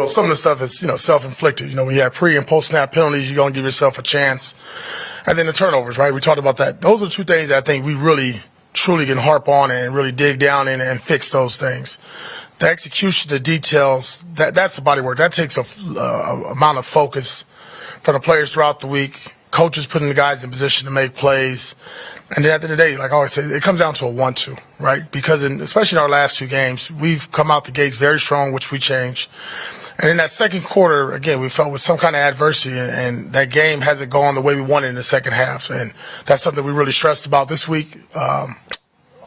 well, some of the stuff is, self-inflicted. When you have pre- and post-snap penalties, you're going to give yourself a chance. And then the turnovers, right? We talked about that. Those are two things that I think we really, truly can harp on and really dig down in and fix those things. The execution, the details, that's the body work. That takes a amount of focus from the players throughout the week, coaches putting the guys in position to make plays. And then at the end of the day, like I always say, it comes down to a 1-2, right? Because especially in our last two games, we've come out the gates very strong, which we changed. And in that second quarter, again, we felt with some kind of adversity, and that game hasn't gone the way we wanted in the second half. And that's something we really stressed about this week, the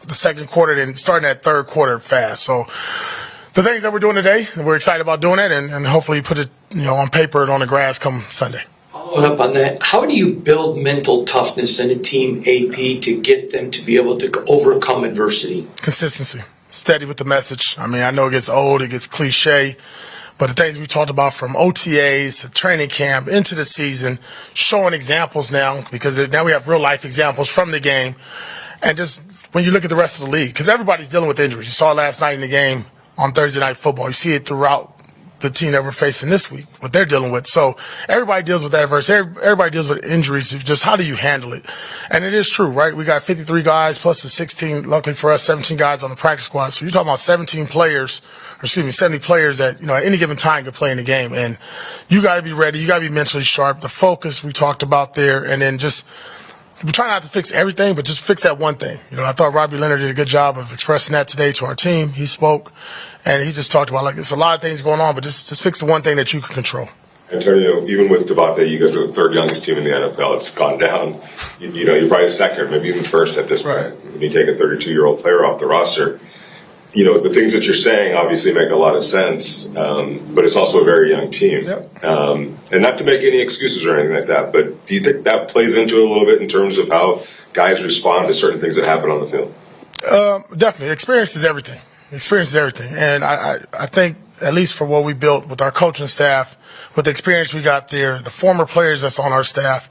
second quarter, and starting that third quarter fast. So the things that we're doing today, we're excited about doing it, and hopefully put it on paper and on the grass come Sunday. Following up on that, how do you build mental toughness in a team, AP, to get them to be able to overcome adversity? Consistency. Steady with the message. I mean, I know it gets old, it gets cliche, but the things we talked about from OTAs to training camp into the season, showing examples now, because now we have real-life examples from the game, and just when you look at the rest of the league, because everybody's dealing with injuries. You saw it last night in the game on Thursday Night Football. You see it throughout the team that we're facing this week, what they're dealing with. So everybody deals with adversity. Everybody deals with injuries. Just how do you handle it? And it is true, right? We got 53 guys plus the 16, luckily for us, 17 guys on the practice squad. So you're talking about 70 players that, at any given time could play in the game. And you got to be ready. You got to be mentally sharp. The focus we talked about there, and then just we try not to fix everything, but just fix that one thing. I thought Robbie Leonard did a good job of expressing that today to our team. He spoke, and he just talked about, it's a lot of things going on, but just fix the one thing that you can control. Antonio, even with Devontae, you guys are the third youngest team in the NFL. It's gone down. You're probably second, maybe even first at this point. When you take a 32-year-old player off the roster, the things that you're saying obviously make a lot of sense, but it's also a very young team. Yep. And not to make any excuses or anything like that, but do you think that plays into it a little bit in terms of how guys respond to certain things that happen on the field? Definitely. Experience is everything. And I think, at least for what we built with our coaching staff, with the experience we got there, the former players that's on our staff,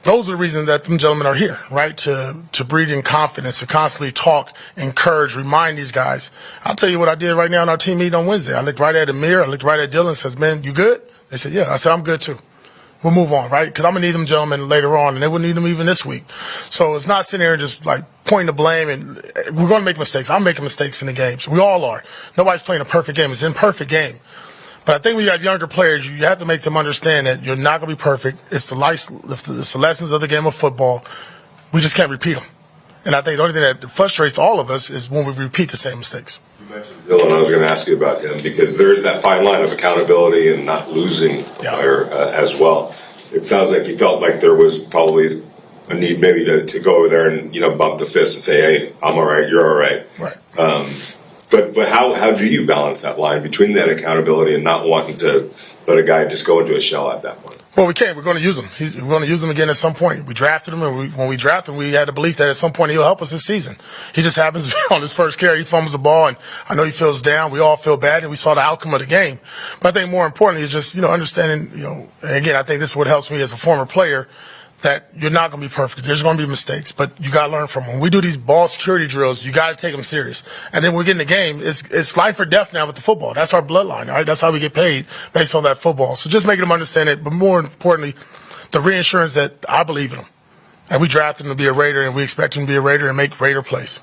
those are the reasons that them gentlemen are here, right? To breed in confidence, to constantly talk, encourage, remind these guys. I'll tell you what I did right now in our team meeting on Wednesday. I looked right at Amir, I looked right at Dylan, and says, "Man, you good?" They said, "Yeah." I said, "I'm good too. We'll move on," right? Because I'm going to need them gentlemen later on, and they wouldn't need them even this week. So it's not sitting here and just pointing the blame, and we're going to make mistakes. I'm making mistakes in the games. We all are. Nobody's playing a perfect game. It's an imperfect game. But I think when you have younger players, you have to make them understand that you're not going to be perfect. It's the lessons of the game of football. We just can't repeat them. And I think the only thing that frustrates all of us is when we repeat the same mistakes. You mentioned Dylan. I was going to ask you about him because there's that fine line of accountability and not losing a player as well. It sounds like you felt like there was probably a need maybe to go over there and bump the fist and say, "Hey, I'm all right. You're all right." Right. But how do you balance that line between that accountability and not wanting to let a guy just go into a shell at that point? Well, we can't. We're going to use him. We're going to use him again at some point. We drafted him, and when we drafted him, we had the belief that at some point he'll help us this season. He just happens to be on his first carry. He fumbles the ball, and I know he feels down. We all feel bad, and we saw the outcome of the game. But I think more importantly is just, understanding, and again, I think this is what helps me as a former player, that you're not going to be perfect. There's going to be mistakes, but you got to learn from them. When we do these ball security drills, you got to take them serious. And then when we get in the game, it's life or death now with the football. That's our bloodline, right? That's how we get paid based on that football. So just making them understand it, but more importantly, the reassurance that I believe in them. And we drafted him to be a Raider, and we expect him to be a Raider and make Raider plays.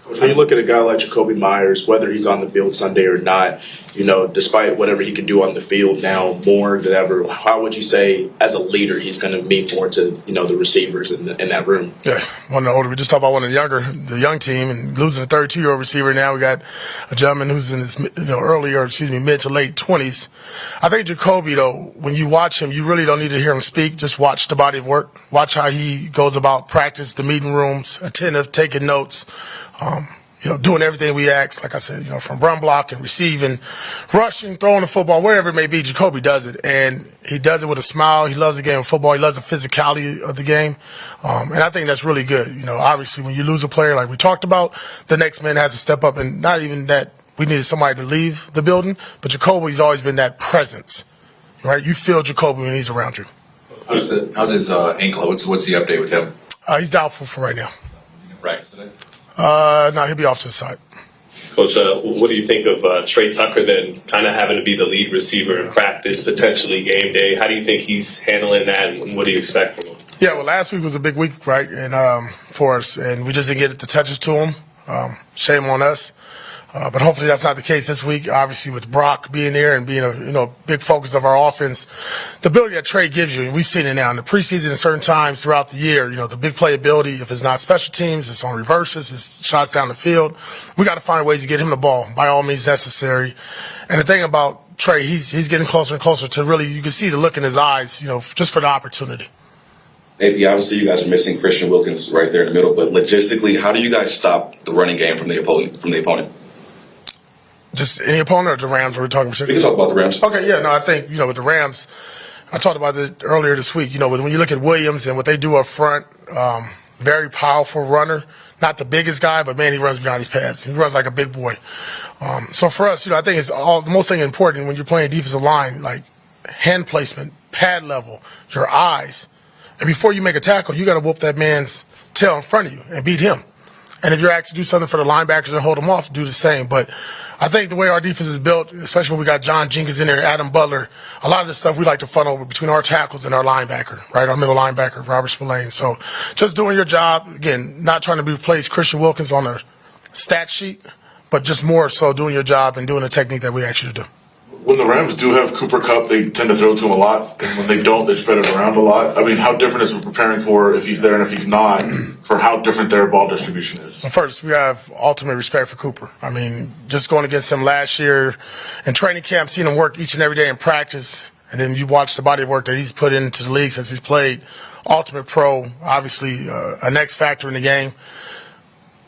When you look at a guy like Jacoby Myers, whether he's on the field Sunday or not, despite whatever he can do on the field now more than ever, how would you say as a leader he's going to mean more to the receivers in that room? Yeah, one of the older. We just talked about one of the young team, and losing a 32-year-old receiver. Now we got a gentleman who's in his mid to late 20s. I think Jacoby, though, when you watch him, you really don't need to hear him speak. Just watch the body of work. Watch how he goes about practice, the meeting rooms, attentive, taking notes. Doing everything we ask, like I said, from run blocking, receiving, rushing, throwing the football, wherever it may be, Jacoby does it. And he does it with a smile. He loves the game of football. He loves the physicality of the game. And I think that's really good. Obviously, when you lose a player like we talked about, the next man has to step up. And not even that we needed somebody to leave the building, but Jacoby's always been that presence, right? You feel Jacoby when he's around you. How's his ankle? What's the update with him? He's doubtful for right now. Right. No, he'll be off to the side. Coach, what do you think of Trey Tucker then kind of having to be the lead receiver in practice, potentially game day? How do you think he's handling that, and what do you expect from him? Yeah, well, last week was a big week, right, and for us, and we just didn't get the touches to him. Shame on us. But hopefully that's not the case this week. Obviously, with Brock being there and being a big focus of our offense, the ability that Trey gives you, and we've seen it now in the preseason and certain times throughout the year. The big playability. If it's not special teams, it's on reverses, it's shots down the field. We got to find ways to get him the ball by all means necessary. And the thing about Trey, he's getting closer and closer to really. You can see the look in his eyes, just for the opportunity. AP, obviously you guys are missing Christian Wilkins right there in the middle, but logistically, how do you guys stop the running game from the opponent? Just any opponent or the Rams? We're talking We can talk about the Rams. Okay, yeah, no, I think, with the Rams, I talked about it earlier this week, when you look at Williams and what they do up front, very powerful runner, not the biggest guy, but man, he runs behind his pads. He runs like a big boy. So for us, I think it's the most thing important when you're playing defensive line, like hand placement, pad level, your eyes. And before you make a tackle, you got to whoop that man's tail in front of you and beat him. And if you're asked to do something for the linebackers and hold them off, do the same. But I think the way our defense is built, especially when we got John Jenkins in there, Adam Butler, a lot of the stuff we like to funnel between our tackles and our linebacker, right? Our middle linebacker, Robert Spillane. So just doing your job, again, not trying to replace Christian Wilkins on the stat sheet, but just more so doing your job and doing the technique that we ask you to do. When the Rams do have Cooper Kupp, they tend to throw to him a lot, and when they don't, they spread it around a lot. I mean, how different is it preparing for if he's there and if he's not, for how different their ball distribution is? Well, first, we have ultimate respect for Cooper. I mean, just going against him last year in training camp, seeing him work each and every day in practice, and then you watch the body of work that he's put into the league since he's played. Ultimate pro, obviously an X factor in the game.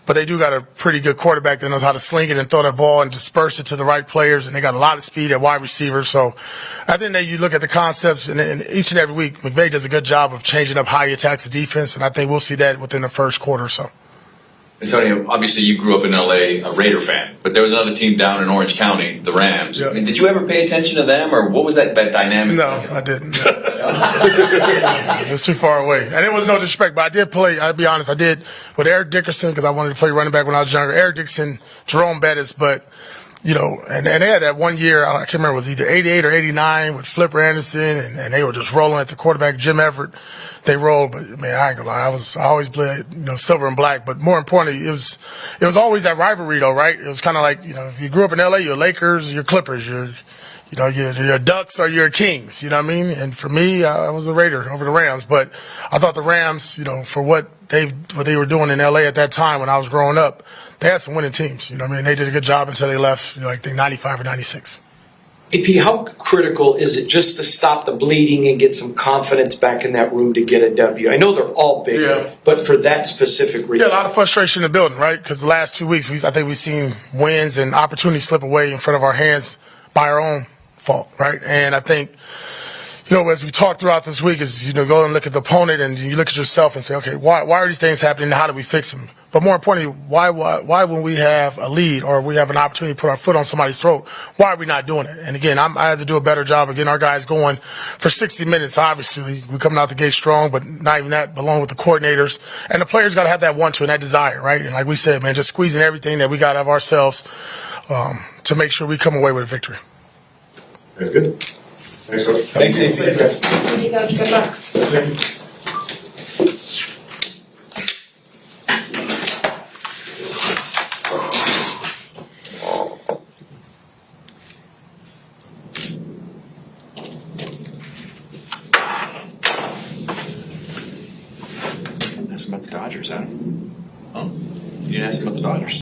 But they do got a pretty good quarterback that knows how to sling it and throw that ball and disperse it to the right players, and they got a lot of speed at wide receiver. So I think that you look at the concepts, and each and every week, McVay does a good job of changing up how he attacks the defense, and I think we'll see that within the first quarter or so. Antonio, obviously you grew up in L.A., a Raider fan, but there was another team down in Orange County, the Rams. Yeah. I mean, did you ever pay attention to them, or what was that dynamic? No, I didn't. It was too far away. And it was no disrespect, but I did play, I'll be honest, I did with Eric Dickerson because I wanted to play running back when I was younger. Eric Dickerson, Jerome Bettis, but, and they had that one year, I can't remember, it was either 88 or 89 with Flipper Anderson, and they were just rolling at the quarterback, Jim Everett. They rolled, but man, I ain't gonna lie, I always played, silver and black. But more importantly, it was always that rivalry though, right? It was kind of like, if you grew up in LA, you're Lakers, you're Clippers, you're Ducks or you're Kings, you know what I mean? And for me, I was a Raider over the Rams, but I thought the Rams, for what they were doing in LA at that time when I was growing up, they had some winning teams, you know what I mean? They did a good job until they left, I think 95 or 96. AP, how critical is it just to stop the bleeding and get some confidence back in that room to get a W? I know they're all big, but for that specific reason. Yeah, a lot of frustration in the building, right? Because the last 2 weeks, I think we've seen wins and opportunities slip away in front of our hands by our own fault, right? And I think, as we talk throughout this week is, go and look at the opponent and you look at yourself and say, okay, why are these things happening and how do we fix them? But more importantly, why when we have a lead or we have an opportunity to put our foot on somebody's throat, why are we not doing it? And again, I had to do a better job of getting our guys going for 60 minutes. Obviously, we're coming out the gate strong, but not even that, but along with the coordinators. And the players got to have that want to and that desire, right? And like we said, man, just squeezing everything that we got out of ourselves to make sure we come away with a victory. Very good. Thanks, Coach. Thanks, AP. Thank you, Coach. Good luck. Ask him about the Dodgers, Adam. Huh? You didn't ask him about the Dodgers.